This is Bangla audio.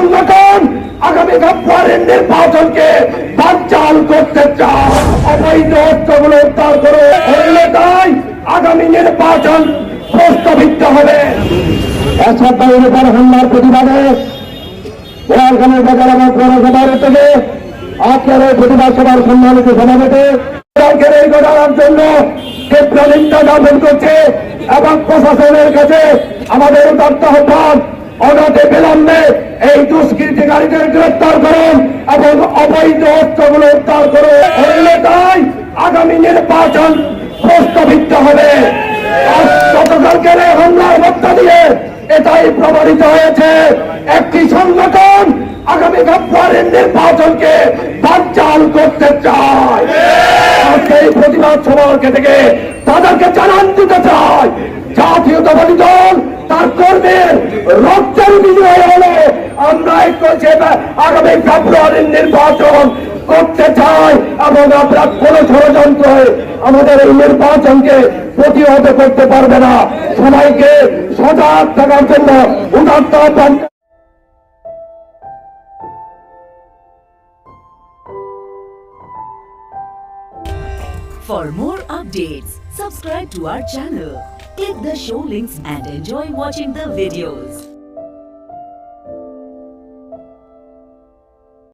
সংগঠন আগামী ফেব্রুয়ারির নির্বাচনকে বানচাল করতে চায়। অবৈধ অস্ত্রগুলো উদ্ধার করে তাই আগামী নির্বাচন প্রস্তাবিত হবে। এরশাদ ভাইয়ের উপর হামলার প্রতিবাদে বোয়ালখালীর বাজার আমার পৌরসভার থেকে আজকের এই প্রতিবাদ সভার সম্মানিত সভাপতি এই ঘটনার জন্য তীব্র নিন্দা জ্ঞাপন করছে এবং প্রশাসনের কাছে আমাদের উদাত্ত আহ্বান অনতি বিলম্বে এই দুষ্কৃতিকারীদের গ্রেফতার করুন এবং অবৈধ অস্ত্রগুলো উদ্ধার করুন। তাই আগামী নির্বাচন প্রস্তাবিত হবে। গতকালকের এই হামলার মধ্য দিয়ে এটাই প্রমাণিত হয়েছে একটি সংগঠন আগামী ফেব্রুয়ারির নির্বাচনকে বানচাল করতে চায়। এই প্রতিবাদ সভাকে থেকে তাদেরকে জানান দিতে চায় জাতীয়তাবাদী দল তার কর্মীর রক্তের বিনিময়ে হলে আমরা আগামী ফেব্রুয়ারির নির্বাচন করতে চাই এবং আমরা কোন ষড়যন্ত্র আমাদের এই নির্বাচনকে প্রতিহত করতে পারবে না। সবাইকে সজাগ থাকার জন্য উদাত্ত আহ্বান। For more updates, subscribe to our channel, click the show links and enjoy watching the videos.